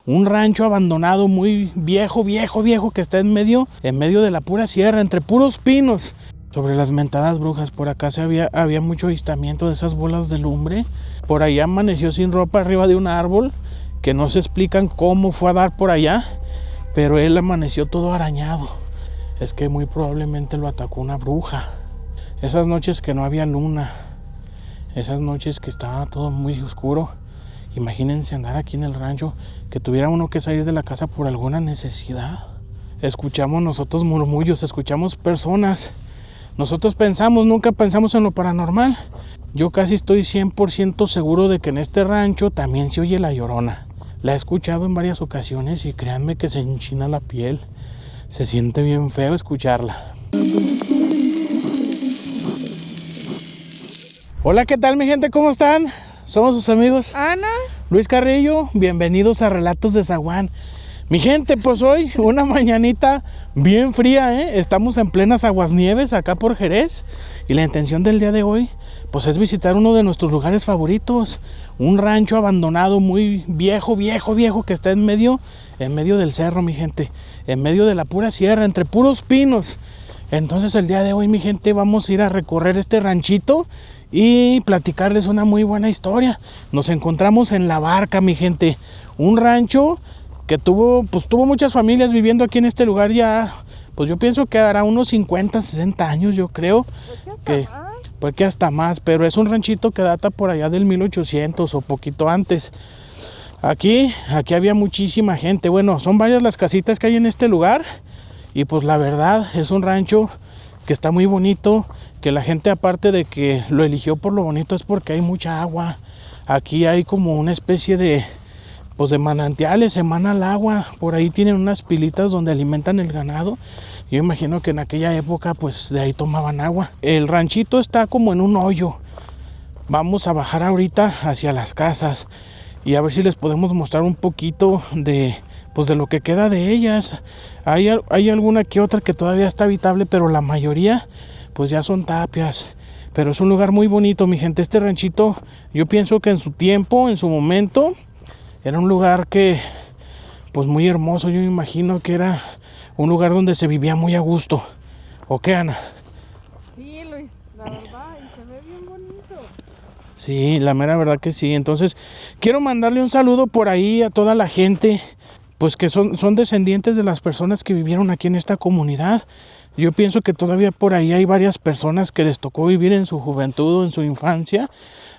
un rancho abandonado muy viejo, que está en medio de la pura sierra, entre puros pinos. Sobre las mentadas brujas, por acá había mucho avistamiento de esas bolas de lumbre. Por allá amaneció sin ropa arriba de un árbol, que no se explican cómo fue a dar por allá, pero él amaneció todo arañado. Es que muy probablemente lo atacó una bruja. Esas noches que no había luna, esas noches que estaba todo muy oscuro. Imagínense andar aquí en el rancho, que tuviera uno que salir de la casa por alguna necesidad. Escuchamos nosotros murmullos, escuchamos personas. Nosotros nunca pensamos en lo paranormal. Yo casi estoy 100% seguro de que en este rancho también se oye la Llorona. La he escuchado en varias ocasiones y créanme que se enchina la piel. Se siente bien feo escucharla. Hola, ¿qué tal mi gente? ¿Cómo están? Somos sus amigos Ana, Luis Carrillo, bienvenidos a Relatos de Zaguán. Mi gente, pues hoy una mañanita bien fría, Estamos en plenas aguasnieves acá por Jerez y la intención del día de hoy pues es visitar uno de nuestros lugares favoritos, un rancho abandonado muy viejo que está en medio del cerro, mi gente, en medio de la pura sierra, entre puros pinos. Entonces el día de hoy, mi gente, vamos a ir a recorrer este ranchito y platicarles una muy buena historia. Nos encontramos en La Barca, mi gente, un rancho que tuvo muchas familias viviendo aquí en este lugar ya, pues yo pienso que hará unos 50, 60 años, yo creo, que hasta más, pero es un ranchito que data por allá del 1800 o poquito antes. Aquí había muchísima gente, bueno, son varias las casitas que hay en este lugar y pues la verdad es un rancho que está muy bonito, que la gente aparte de que lo eligió por lo bonito es porque hay mucha agua. Aquí hay como una especie de manantiales, emana el agua, por ahí tienen unas pilitas donde alimentan el ganado. Yo imagino que en aquella época pues de ahí tomaban agua. El ranchito está como en un hoyo. Vamos a bajar ahorita hacia las casas y a ver si les podemos mostrar un poquito de lo que queda de ellas. Hay alguna que otra que todavía está habitable, pero la mayoría pues ya son tapias. Pero es un lugar muy bonito, mi gente. Este ranchito, yo pienso que en su tiempo, en su momento, era un lugar que, pues muy hermoso. Yo me imagino que era un lugar donde se vivía muy a gusto. ¿O qué, Ana? sí, Luis, la verdad, y se ve bien bonito. Sí, la mera verdad que sí. Entonces, quiero mandarle un saludo por ahí a toda la gente, pues que son descendientes de las personas que vivieron aquí en esta comunidad. Yo pienso que todavía por ahí hay varias personas que les tocó vivir en su juventud o en su infancia.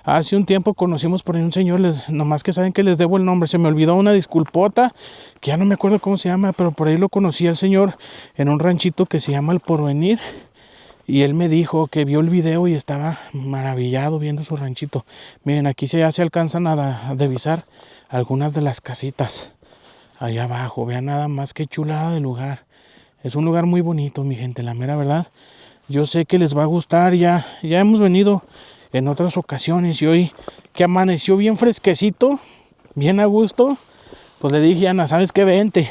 Hace un tiempo conocimos por ahí un señor, nomás que saben que les debo el nombre, se me olvidó, una disculpota, que ya no me acuerdo cómo se llama, pero por ahí lo conocí al señor en un ranchito que se llama El Porvenir. Y él me dijo que vio el video y estaba maravillado viendo su ranchito. Miren, aquí ya se alcanzan a divisar algunas de las casitas allá abajo. Vean nada más qué chulada de lugar. Es un lugar muy bonito, mi gente, la mera verdad. Yo sé que les va a gustar, ya hemos venido en otras ocasiones y hoy que amaneció bien fresquecito, bien a gusto, pues le dije a Ana, ¿sabes qué? Vente,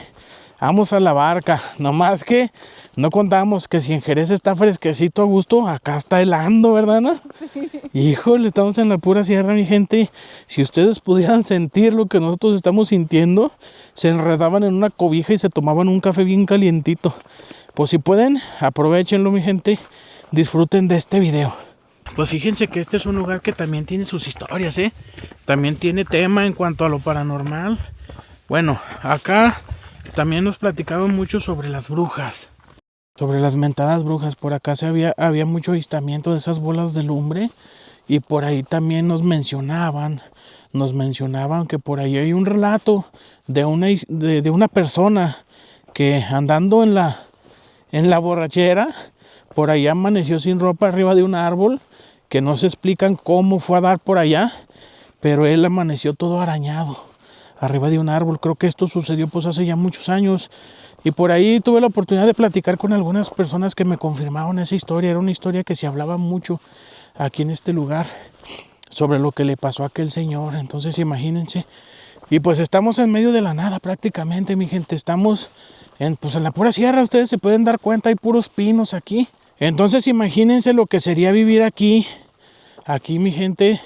vamos a La Barca. Nomás que no contábamos que si en Jerez está fresquecito a gusto, acá está helando, ¿verdad, Ana? Sí. Híjole, estamos en la pura sierra, mi gente. Si ustedes pudieran sentir lo que nosotros estamos sintiendo, se enredaban en una cobija y se tomaban un café bien calientito. Pues si pueden, aprovechenlo, mi gente, disfruten de este video. Pues fíjense que este es un lugar que también tiene sus historias, También tiene tema en cuanto a lo paranormal. Bueno, acá también nos platicaban mucho sobre las brujas, sobre las mentadas brujas. Por acá había mucho avistamiento de esas bolas de lumbre y por ahí también nos mencionaban que por ahí hay un relato de una persona que andando en la borrachera, por ahí amaneció sin ropa arriba de un árbol, que no se explican cómo fue a dar por allá, pero él amaneció todo arañado arriba de un árbol. Creo que esto sucedió pues hace ya muchos años y por ahí tuve la oportunidad de platicar con algunas personas que me confirmaron esa historia. Era una historia que se hablaba mucho aquí en este lugar sobre lo que le pasó a aquel señor. Entonces imagínense, y pues estamos en medio de la nada prácticamente, mi gente. Estamos en la pura sierra, ustedes se pueden dar cuenta, hay puros pinos aquí. Entonces imagínense lo que sería vivir aquí, mi gente.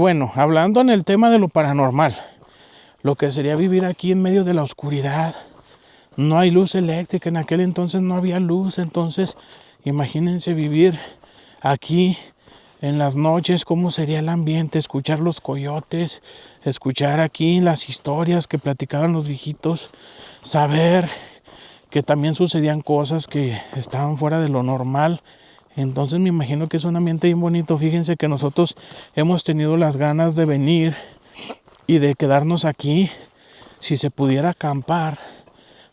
Bueno, hablando en el tema de lo paranormal lo que sería vivir aquí en medio de la oscuridad. No hay luz eléctrica, en aquel entonces no había luz, entonces imagínense vivir aquí en las noches, cómo sería el ambiente, escuchar los coyotes, escuchar aquí las historias que platicaban los viejitos, saber que también sucedían cosas que estaban fuera de lo normal. Entonces me imagino que es un ambiente bien bonito. Fíjense que nosotros hemos tenido las ganas de venir y de quedarnos aquí, si se pudiera acampar,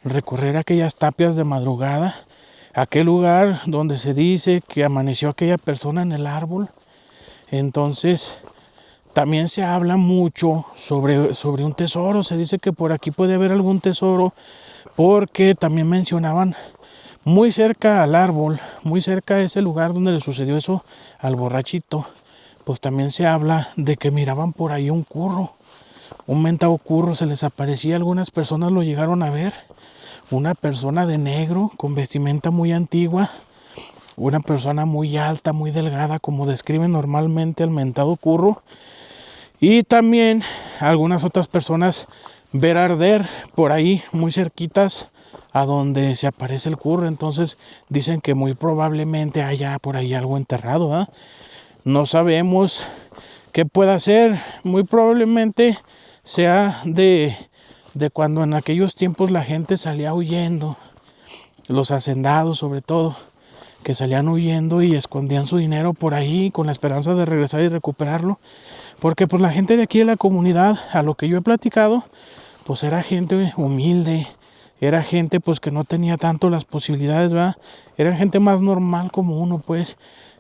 recorrer aquellas tapias de madrugada, aquel lugar donde se dice que amaneció aquella persona en el árbol. Entonces también se habla mucho sobre un tesoro. Se dice que por aquí puede haber algún tesoro, porque también mencionaban muy cerca al árbol, muy cerca de ese lugar donde le sucedió eso al borrachito, pues también se habla de que miraban por ahí un curro, un mentado curro, se les aparecía. Algunas personas lo llegaron a ver, una persona de negro con vestimenta muy antigua, una persona muy alta, muy delgada, como describen normalmente al mentado curro. Y también algunas otras personas ver arder por ahí muy cerquitas a donde se aparece el curro. Entonces dicen que muy probablemente haya por ahí algo enterrado, ¿eh? No sabemos qué pueda ser. Muy probablemente sea de cuando en aquellos tiempos la gente salía huyendo, los hacendados sobre todo, que salían huyendo y escondían su dinero por ahí con la esperanza de regresar y recuperarlo. Porque pues la gente de aquí de la comunidad, a lo que yo he platicado, pues era gente humilde, era gente pues que no tenía tanto las posibilidades, ¿verdad? Era gente más normal como uno, pues.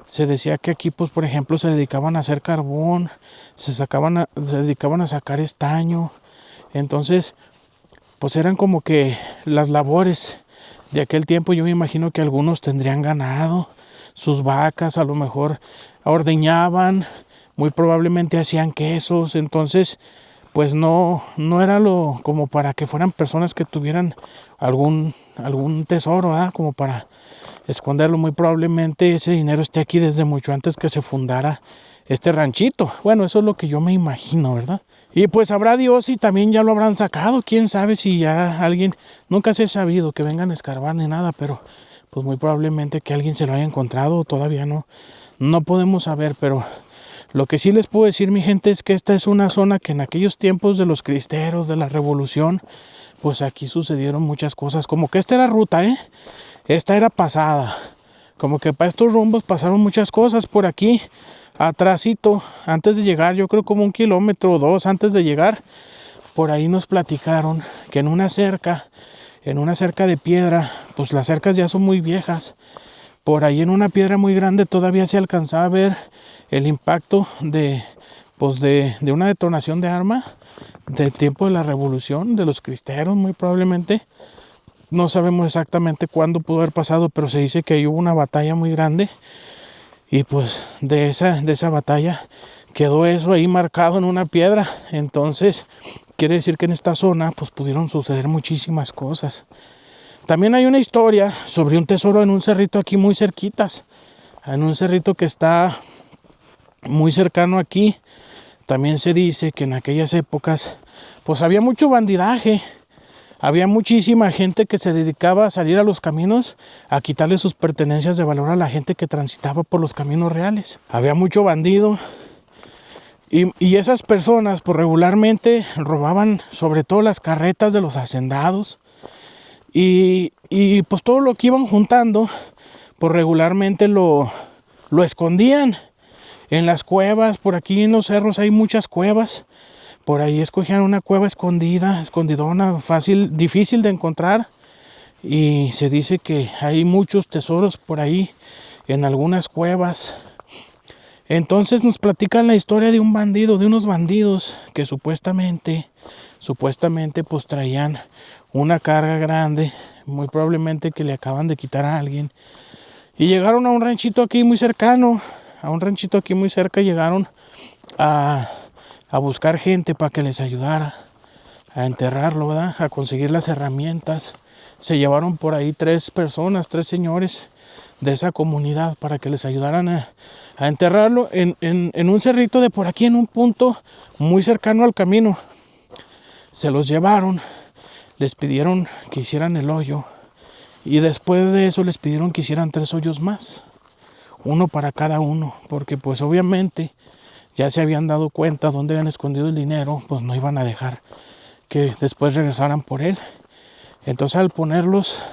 Se decía que aquí, pues por ejemplo, se dedicaban a hacer carbón, se dedicaban a sacar estaño. Entonces, pues eran como que las labores de aquel tiempo. Yo me imagino que algunos tendrían ganado, sus vacas, a lo mejor ordeñaban, muy probablemente hacían quesos. Entonces, pues no era lo como para que fueran personas que tuvieran algún tesoro, ¿verdad? Como para esconderlo. Muy probablemente ese dinero esté aquí desde mucho antes que se fundara este ranchito. Bueno, eso es lo que yo me imagino, ¿verdad? Y pues sabrá Dios si también ya lo habrán sacado. Quién sabe si ya alguien, nunca se ha sabido que vengan a escarbar ni nada, pero pues muy probablemente que alguien se lo haya encontrado. Todavía no podemos saber, pero lo que sí les puedo decir, mi gente, es que esta es una zona que en aquellos tiempos de los cristeros, de la revolución, pues aquí sucedieron muchas cosas. Como que esta era ruta, esta era pasada. Como que para estos rumbos pasaron muchas cosas por aquí. Atrásito, antes de llegar, yo creo como 1 kilómetro o 2 antes de llegar, por ahí nos platicaron que en una cerca de piedra, pues las cercas ya son muy viejas, por ahí en una piedra muy grande todavía se alcanzaba a ver el impacto de una detonación de arma del tiempo de la revolución, de los cristeros muy probablemente. No sabemos exactamente cuándo pudo haber pasado, pero se dice que ahí hubo una batalla muy grande. Y pues de esa batalla quedó eso ahí marcado en una piedra. Entonces quiere decir que en esta zona pues pudieron suceder muchísimas cosas. También hay una historia sobre un tesoro en un cerrito aquí muy cerquitas. En un cerrito que está muy cercano aquí. También se dice que en aquellas épocas pues había mucho bandidaje. Había muchísima gente que se dedicaba a salir a los caminos a quitarle sus pertenencias de valor a la gente que transitaba por los caminos reales. Había mucho bandido y esas personas pues regularmente robaban sobre todo las carretas de los hacendados y pues todo lo que iban juntando pues regularmente lo escondían en las cuevas. Por aquí en los cerros hay muchas cuevas. Por ahí escogían una cueva escondidona, difícil de encontrar. Y se dice que hay muchos tesoros por ahí en algunas cuevas. Entonces nos platican la historia de unos bandidos que supuestamente pues traían una carga grande, muy probablemente que le acaban de quitar a alguien. Y llegaron a un ranchito aquí muy cercano, llegaron a buscar gente para que les ayudara a enterrarlo, ¿verdad? A conseguir las herramientas. Se llevaron por ahí 3 señores de esa comunidad para que les ayudaran a enterrarlo en un cerrito de por aquí, en un punto muy cercano al camino. Se los llevaron, les pidieron que hicieran el hoyo y después de eso les pidieron que hicieran 3 hoyos más, uno para cada uno, porque pues obviamente ya se habían dado cuenta dónde habían escondido el dinero, pues no iban a dejar que después regresaran por él. Entonces al ponerlos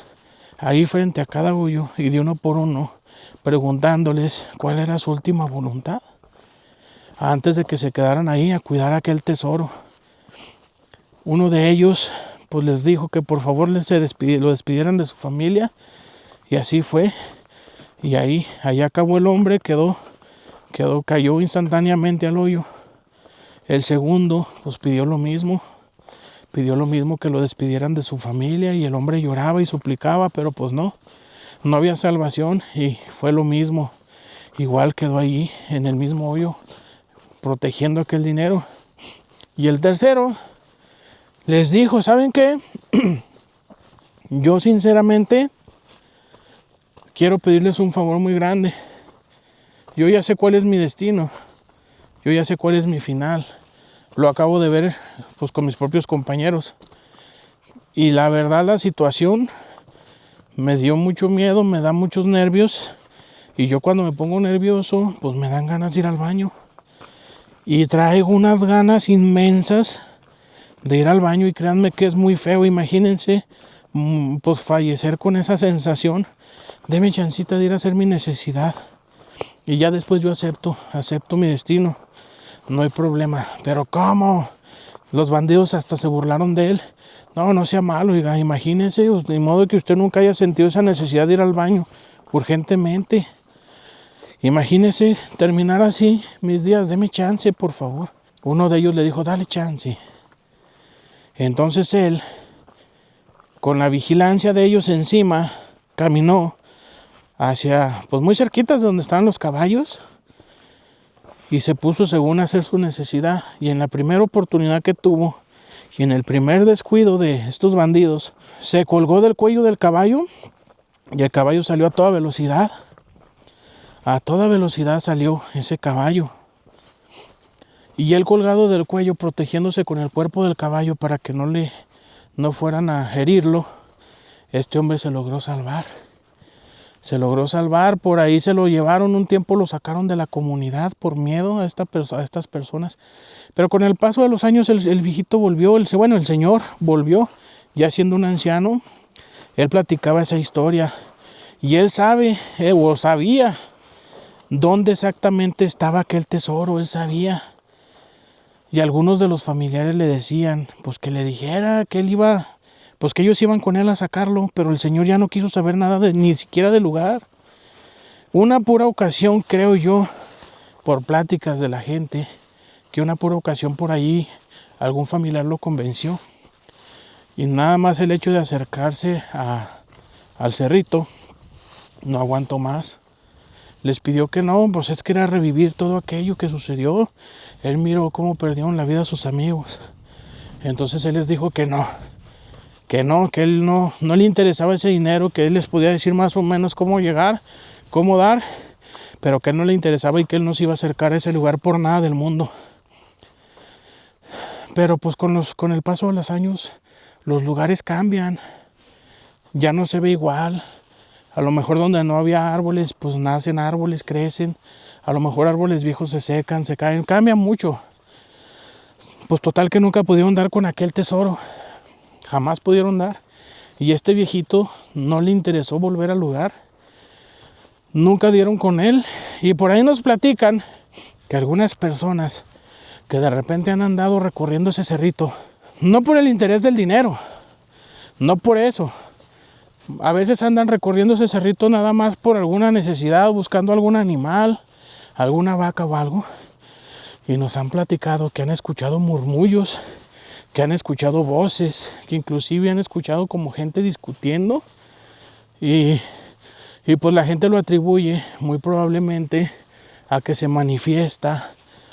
ahí frente a cada hoyo y de uno por uno, preguntándoles cuál era su última voluntad, antes de que se quedaran ahí a cuidar aquel tesoro, uno de ellos pues les dijo que por favor lo despidieran de su familia, y así fue. Y ahí acabó el hombre, cayó instantáneamente al hoyo. El segundo pues pidió lo mismo, que lo despidieran de su familia, y el hombre lloraba y suplicaba, pero pues no había salvación, y fue lo mismo. Igual quedó ahí en el mismo hoyo, protegiendo aquel dinero. Y el tercero les dijo, ¿saben qué? Yo sinceramente quiero pedirles un favor muy grande. Yo ya sé cuál es mi destino. Yo ya sé cuál es mi final. Lo acabo de ver pues con mis propios compañeros. Y la verdad la situación me dio mucho miedo, me da muchos nervios. Y yo cuando me pongo nervioso pues me dan ganas de ir al baño. Y traigo unas ganas inmensas de ir al baño, y créanme que es muy feo. Imagínense pues fallecer con esa sensación. Deme chancita de ir a hacer mi necesidad y ya después yo acepto mi destino, no hay problema. Pero ¿cómo? Los bandidos hasta se burlaron de él. No sea malo, oiga, imagínense, de modo que usted nunca haya sentido esa necesidad de ir al baño urgentemente. Imagínese terminar así mis días, deme chance, por favor. Uno de ellos le dijo, dale chance. Entonces él, con la vigilancia de ellos encima, caminó hacia, pues muy cerquitas de donde estaban los caballos, y se puso según a hacer su necesidad. Y en la primera oportunidad que tuvo, y en el primer descuido de estos bandidos, se colgó del cuello del caballo, y el caballo salió a toda velocidad. A toda velocidad salió ese caballo. Y él colgado del cuello, protegiéndose con el cuerpo del caballo para que no fueran a herirlo, este hombre se logró salvar. Por ahí se lo llevaron un tiempo, lo sacaron de la comunidad por miedo a estas personas. Pero con el paso de los años el viejito volvió, el señor volvió, ya siendo un anciano. Él platicaba esa historia y él sabía dónde exactamente estaba aquel tesoro, él sabía. Y algunos de los familiares le decían, pues que le dijera que pues que ellos iban con él a sacarlo, pero el señor ya no quiso saber nada ni siquiera del lugar. Una pura ocasión, creo yo, por pláticas de la gente, que una pura ocasión por ahí algún familiar lo convenció. Y nada más el hecho de acercarse al cerrito, no aguantó más. Les pidió que no, pues es que era revivir todo aquello que sucedió. Él miró cómo perdieron la vida a sus amigos. Entonces él les dijo que no, que él no le interesaba ese dinero, que él les podía decir más o menos cómo llegar, cómo dar, pero que él no le interesaba y que él no se iba a acercar a ese lugar por nada del mundo. Pero pues con el paso de los años, los lugares cambian, ya no se ve igual. A lo mejor donde no había árboles, pues nacen árboles, crecen. A lo mejor árboles viejos se secan, se caen, cambia mucho. Pues total que nunca pudieron dar con aquel tesoro. Jamás pudieron dar. Y este viejito no le interesó volver al lugar. Nunca dieron con él. Y por ahí nos platican que algunas personas que de repente han andado recorriendo ese cerrito, no por el interés del dinero, no por eso. A veces andan recorriendo ese cerrito nada más por alguna necesidad, buscando algún animal, alguna vaca o algo. Y nos han platicado que han escuchado murmullos, que han escuchado voces, que inclusive han escuchado como gente discutiendo. Y pues la gente lo atribuye muy probablemente a que se manifiesta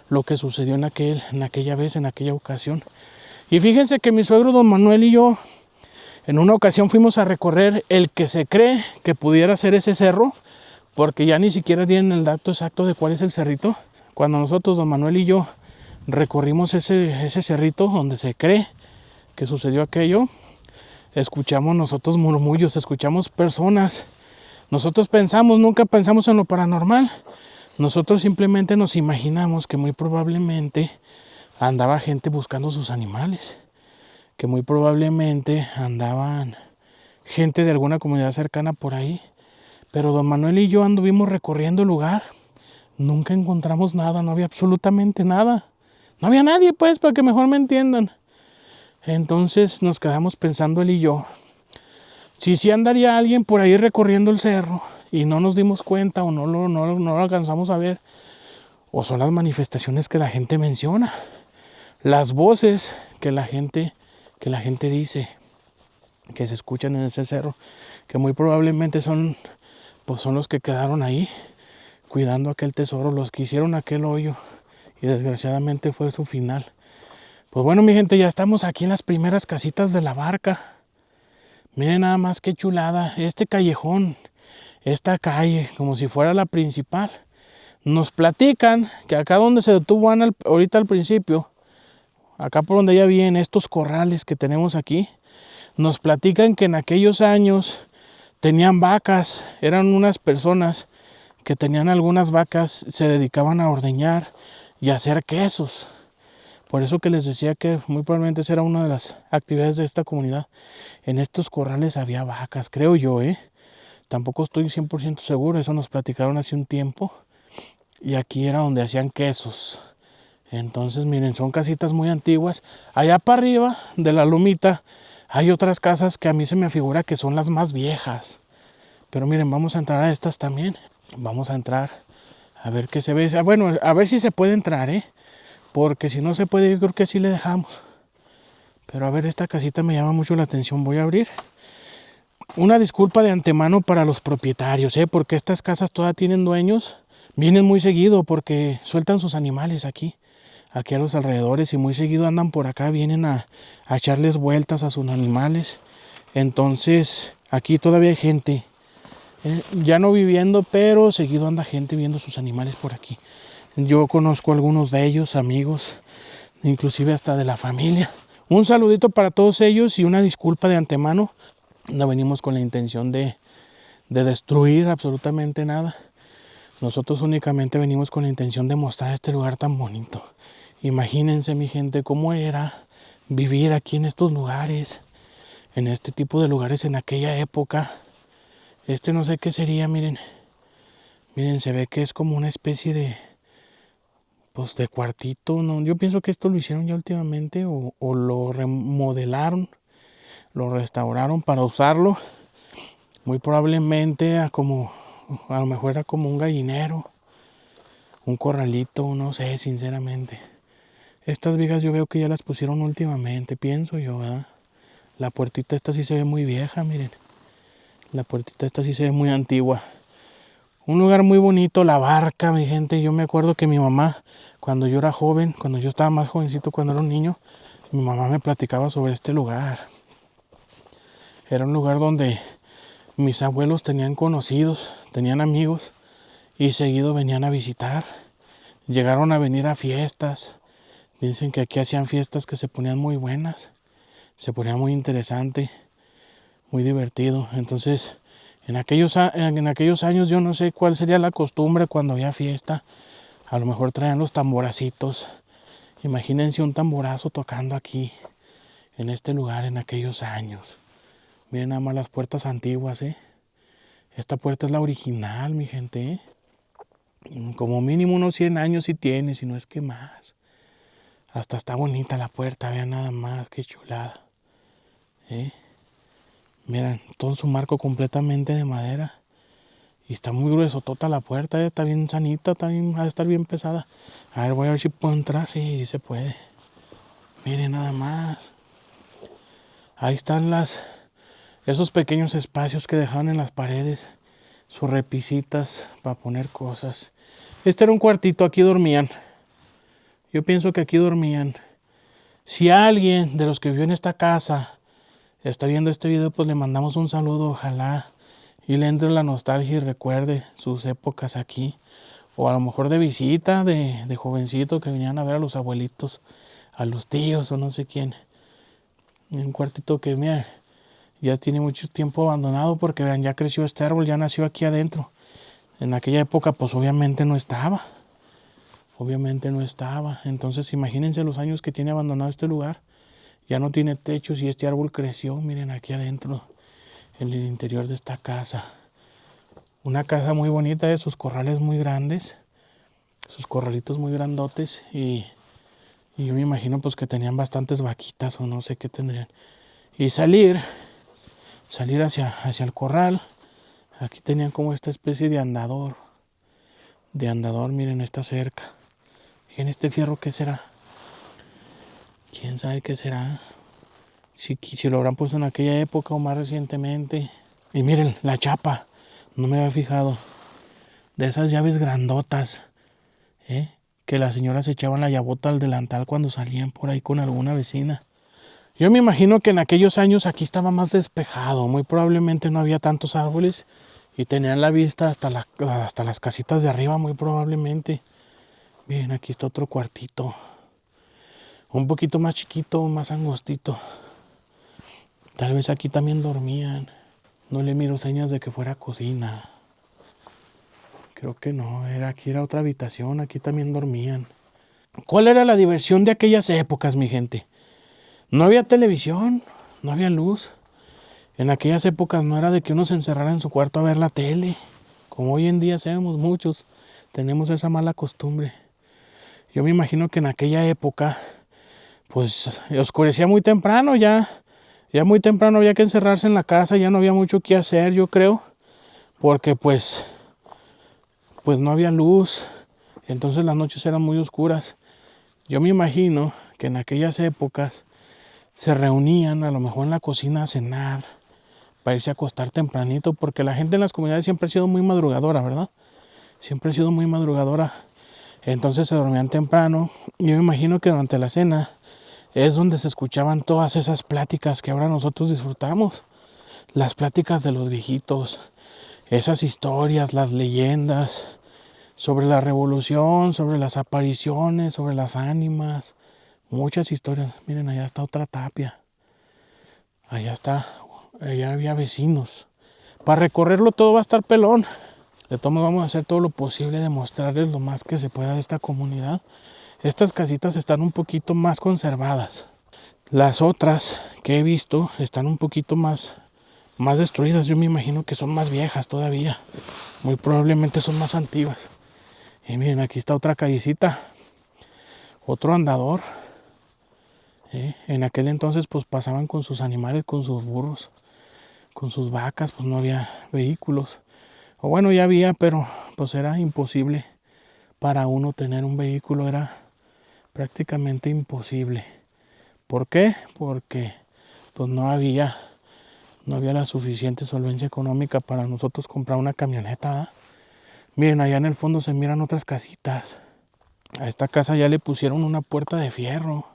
lo que sucedió en aquella ocasión. Y fíjense que mi suegro don Manuel y yo, en una ocasión fuimos a recorrer el que se cree que pudiera ser ese cerro, porque ya ni siquiera tienen el dato exacto de cuál es el cerrito. Cuando nosotros, don Manuel y yo, recorrimos ese cerrito donde se cree que sucedió aquello, escuchamos nosotros murmullos, escuchamos personas. Nosotros nunca pensamos en lo paranormal. Nosotros simplemente nos imaginamos que muy probablemente andaba gente buscando sus animales, que muy probablemente andaban gente de alguna comunidad cercana por ahí. Pero don Manuel y yo anduvimos recorriendo el lugar, nunca encontramos nada, no había absolutamente nada. No había nadie, pues, para que mejor me entiendan. Entonces nos quedamos pensando él y yo, si sí andaría alguien por ahí recorriendo el cerro y no nos dimos cuenta o no lo alcanzamos a ver, o son las manifestaciones que la gente menciona, las voces que la gente dice que se escuchan en ese cerro, que muy probablemente son los que quedaron ahí cuidando aquel tesoro, los que hicieron aquel hoyo y desgraciadamente fue su final. Pues bueno, mi gente, ya estamos aquí en las primeras casitas de la barca. Miren nada más qué chulada, este callejón, esta calle, como si fuera la principal. Nos platican que acá donde se detuvo Ana ahorita al principio, acá por donde ella viene, estos corrales que tenemos aquí, nos platican que en aquellos años tenían vacas, eran unas personas que tenían algunas vacas, se dedicaban a ordeñar y a hacer quesos. Por eso que les decía que muy probablemente esa era una de las actividades de esta comunidad. En estos corrales había vacas, creo yo, Tampoco estoy 100% seguro, eso nos platicaron hace un tiempo. Y aquí era donde hacían quesos. Entonces, miren, son casitas muy antiguas. Allá para arriba de la lomita hay otras casas que a mí se me figura que son las más viejas. Pero miren, vamos a entrar a estas también. Vamos a entrar a ver qué se ve. Bueno, a ver si se puede entrar, porque si no se puede, yo creo que sí le dejamos. Pero a ver, esta casita me llama mucho la atención. Voy a abrir. Una disculpa de antemano para los propietarios, porque estas casas todas tienen dueños. Vienen muy seguido porque sueltan sus animales aquí a los alrededores. Y muy seguido andan por acá, vienen a echarles vueltas a sus animales. Entonces, aquí todavía hay gente. Ya no viviendo, pero seguido anda gente viendo sus animales por aquí. Yo conozco a algunos de ellos, amigos, inclusive hasta de la familia. Un saludito para todos ellos y una disculpa de antemano. No venimos con la intención de destruir absolutamente nada. Nosotros únicamente venimos con la intención de mostrar este lugar tan bonito. Imagínense, mi gente, cómo era vivir aquí en estos lugares, en este tipo de lugares en aquella época. No sé qué sería, miren. Miren, se ve que es como una especie de cuartito, ¿no? Yo pienso que esto lo hicieron ya últimamente o lo remodelaron, lo restauraron para usarlo. Muy probablemente a lo mejor era como un gallinero, un corralito, no sé, sinceramente. Estas vigas yo veo que ya las pusieron últimamente, pienso yo, ¿verdad? La puertita esta sí se ve muy vieja, miren. La puertita esta sí se ve muy antigua. Un lugar muy bonito, la barca, mi gente. Yo me acuerdo que mi mamá, cuando yo era joven, cuando yo estaba más jovencito, cuando era un niño, mi mamá me platicaba sobre este lugar. Era un lugar donde mis abuelos tenían conocidos, tenían amigos y seguido venían a visitar. Llegaron a venir a fiestas. Dicen que aquí hacían fiestas que se ponían muy buenas. Se ponía muy interesante, muy divertido. Entonces, en aquellos años yo no sé cuál sería la costumbre cuando había fiesta. A lo mejor traían los tamboracitos. Imagínense un tamborazo tocando aquí, en este lugar, en aquellos años. Miren nada más las puertas antiguas, Esta puerta es la original, mi gente, Como mínimo unos 100 años sí tiene, si no es que más. Hasta está bonita la puerta, vean nada más, qué chulada. Miren, todo su marco completamente de madera. Y está muy gruesotota la puerta, está bien sanita, va a estar bien pesada. A ver, voy a ver si puedo entrar, sí se puede. Miren nada más. Ahí están esos pequeños espacios que dejaron en las paredes. Sus repisitas para poner cosas. Este era un cuartito, aquí dormían. Yo pienso que aquí dormían. Si alguien de los que vivió en esta casa está viendo este video, pues le mandamos un saludo, ojalá y le entre la nostalgia y recuerde sus épocas aquí. O a lo mejor de visita, de jovencito que venían a ver a los abuelitos, a los tíos o no sé quién. Un cuartito que, miren, ya tiene mucho tiempo abandonado porque vean, ya creció este árbol, ya nació aquí adentro. En aquella época pues obviamente no estaba. Entonces imagínense los años que tiene abandonado este lugar. Ya no tiene techos y este árbol creció, miren aquí adentro, en el interior de esta casa. Una casa muy bonita, sus corrales muy grandes, sus corralitos muy grandotes y yo me imagino pues que tenían bastantes vaquitas o no sé qué tendrían. Y salir hacia el corral. Aquí tenían como esta especie de andador. Miren esta cerca. ¿Y en este fierro qué será? ¿Quién sabe qué será? Si lo habrán puesto en aquella época o más recientemente. Y miren, la chapa. No me había fijado. De esas llaves grandotas. Que las señoras echaban la llavota al delantal cuando salían por ahí con alguna vecina. Yo me imagino que en aquellos años aquí estaba más despejado. Muy probablemente no había tantos árboles. Y tenían la vista hasta las casitas de arriba, muy probablemente. Miren, aquí está otro cuartito. Un poquito más chiquito, más angostito. Tal vez aquí también dormían. No le miro señas de que fuera cocina. Creo que no, aquí era otra habitación, aquí también dormían. ¿Cuál era la diversión de aquellas épocas, mi gente? No había televisión, no había luz. En aquellas épocas no era de que uno se encerrara en su cuarto a ver la tele. Como hoy en día sabemos muchos, tenemos esa mala costumbre. Yo me imagino que en aquella época, pues oscurecía muy temprano ya muy temprano había que encerrarse en la casa, ya no había mucho que hacer, yo creo, porque pues no había luz, entonces las noches eran muy oscuras. Yo me imagino que en aquellas épocas se reunían a lo mejor en la cocina a cenar, para irse a acostar tempranito, porque la gente en las comunidades siempre ha sido muy madrugadora, ¿verdad? Siempre ha sido muy madrugadora, entonces se dormían temprano. Yo me imagino que durante la cena es donde se escuchaban todas esas pláticas que ahora nosotros disfrutamos, las pláticas de los viejitos, esas historias, las leyendas sobre la revolución, sobre las apariciones, sobre las ánimas, muchas historias. Miren, allá está otra tapia, allá había vecinos. Para recorrerlo todo va a estar pelón. De todos modos vamos a hacer todo lo posible de mostrarles lo más que se pueda de esta comunidad. Estas casitas están un poquito más conservadas. Las otras que he visto están un poquito más destruidas. Yo me imagino que son más viejas todavía. Muy probablemente son más antiguas. Y miren, aquí está otra callecita. Otro andador. En aquel entonces pues pasaban con sus animales, con sus burros, con sus vacas, pues no había vehículos. O bueno, ya había, pero pues era imposible para uno tener un vehículo, era prácticamente imposible. ¿Por qué? Porque pues no había la suficiente solvencia económica para nosotros comprar una camioneta, ¿eh? Miren, allá en el fondo se miran otras casitas. A esta casa ya le pusieron una puerta de fierro.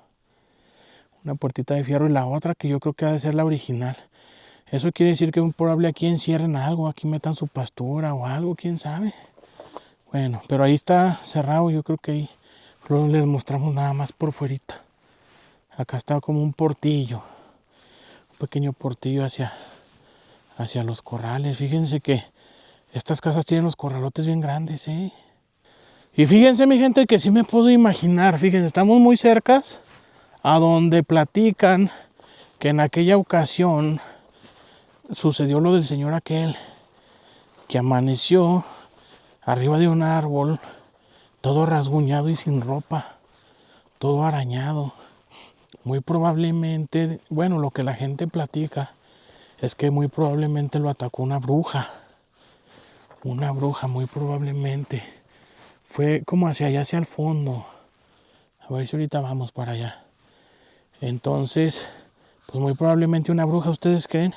Una puertita de fierro, y la otra que yo creo que ha de ser la original. Eso quiere decir que es probable aquí encierren algo, aquí metan su pastura o algo, quién sabe. Bueno, pero ahí está cerrado, yo creo que ahí luego les mostramos nada más por fuerita. Acá está como un portillo, un pequeño portillo hacia los corrales. Fíjense que estas casas tienen los corralotes bien grandes, ¿eh? Y fíjense, mi gente, que sí me puedo imaginar. Fíjense, estamos muy cercas a donde platican que en aquella ocasión sucedió lo del señor aquel que amaneció arriba de un árbol, todo rasguñado y sin ropa, todo arañado. Muy probablemente, bueno, lo que la gente platica es que muy probablemente lo atacó una bruja. Una bruja, muy probablemente. Fue como hacia allá, hacia el fondo. A ver si ahorita vamos para allá. Entonces, pues muy probablemente una bruja, ¿ustedes creen?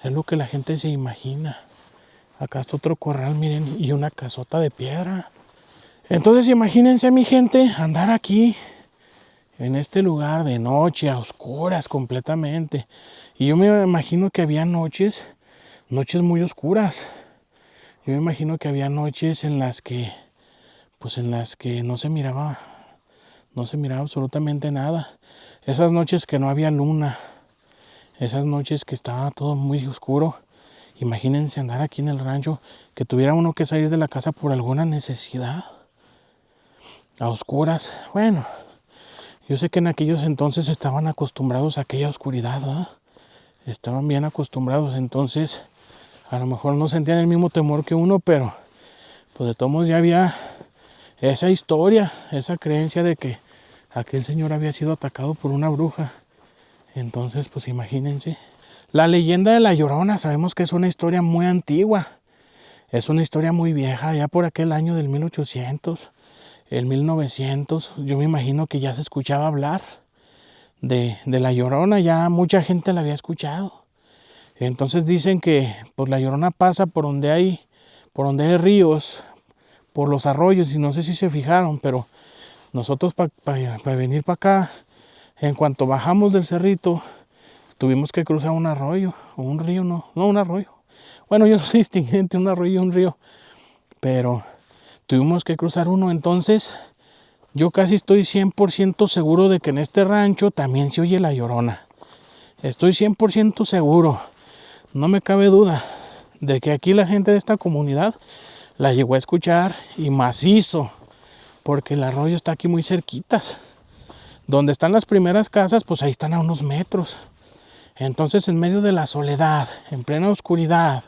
Es lo que la gente se imagina. Acá está otro corral, miren, y una casota de piedra. Entonces imagínense, mi gente, andar aquí en este lugar de noche, a oscuras completamente. Y yo me imagino que había noches muy oscuras. Yo me imagino que había noches en las que no se miraba absolutamente nada. Esas noches que no había luna, esas noches que estaba todo muy oscuro. Imagínense andar aquí en el rancho, que tuviera uno que salir de la casa por alguna necesidad, a oscuras. Bueno, yo sé que en aquellos entonces estaban acostumbrados a aquella oscuridad, ¿verdad? Estaban bien acostumbrados, entonces a lo mejor no sentían el mismo temor que uno, pero pues de todos modos ya había esa historia, esa creencia de que aquel señor había sido atacado por una bruja. Entonces, pues imagínense. La leyenda de La Llorona, sabemos que es una historia muy antigua. Es una historia muy vieja, ya por aquel año del 1800, el 1900. Yo me imagino que ya se escuchaba hablar de La Llorona, ya mucha gente la había escuchado. Entonces dicen que pues La Llorona pasa por donde hay ríos, por los arroyos, y no sé si se fijaron, pero nosotros para venir para acá, en cuanto bajamos del cerrito, tuvimos que cruzar un arroyo, o un río, no un arroyo. Bueno, yo no sé distinguir entre un arroyo y un río, pero tuvimos que cruzar uno. Entonces, yo casi estoy 100% seguro de que en este rancho también se oye La Llorona. Estoy 100% seguro, no me cabe duda, de que aquí la gente de esta comunidad la llegó a escuchar y macizo, porque el arroyo está aquí muy cerquitas. Donde están las primeras casas, pues ahí están a unos metros. Entonces, en medio de la soledad, en plena oscuridad,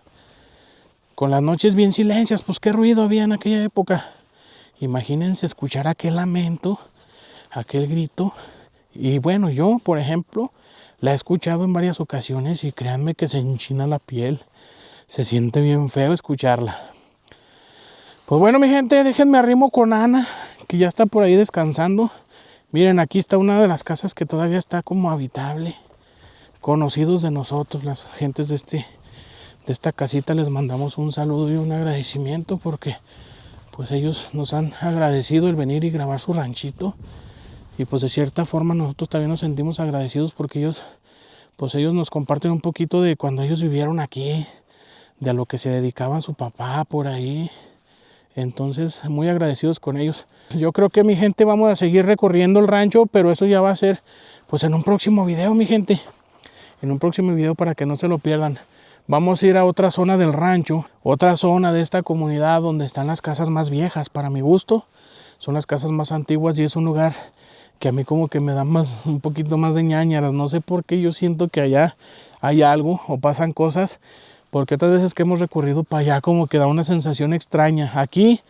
con las noches bien silencias, pues qué ruido había en aquella época. Imagínense escuchar aquel lamento, aquel grito. Y bueno, yo, por ejemplo, la he escuchado en varias ocasiones y créanme que se enchina la piel. Se siente bien feo escucharla. Pues bueno, mi gente, déjenme arrimo con Ana, que ya está por ahí descansando. Miren, aquí está una de las casas que todavía está como habitable. Conocidos de nosotros, las gentes de esta casita, les mandamos un saludo y un agradecimiento porque pues ellos nos han agradecido el venir y grabar su ranchito. Y pues de cierta forma nosotros también nos sentimos agradecidos porque ellos nos comparten un poquito de cuando ellos vivieron aquí, de a lo que se dedicaban su papá por ahí. Entonces, muy agradecidos con ellos. Yo creo que, mi gente, vamos a seguir recorriendo el rancho, pero eso ya va a ser pues en un próximo video, mi gente. En un próximo video para que no se lo pierdan. Vamos a ir a otra zona del rancho, otra zona de esta comunidad donde están las casas más viejas, para mi gusto. Son las casas más antiguas y es un lugar que a mí como que me da un poquito más de ñáñaras. No sé por qué yo siento que allá hay algo o pasan cosas. Porque otras veces que hemos recorrido para allá como que da una sensación extraña. Aquí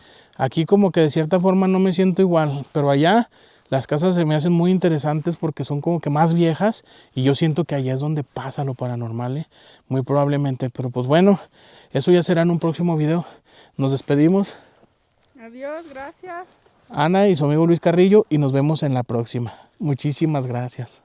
como que de cierta forma no me siento igual. Pero allá las casas se me hacen muy interesantes porque son como que más viejas. Y yo siento que allá es donde pasa lo paranormal, muy probablemente. Pero pues bueno, eso ya será en un próximo video. Nos despedimos. Adiós, gracias. Ana y su amigo Luis Carrillo, y nos vemos en la próxima. Muchísimas gracias.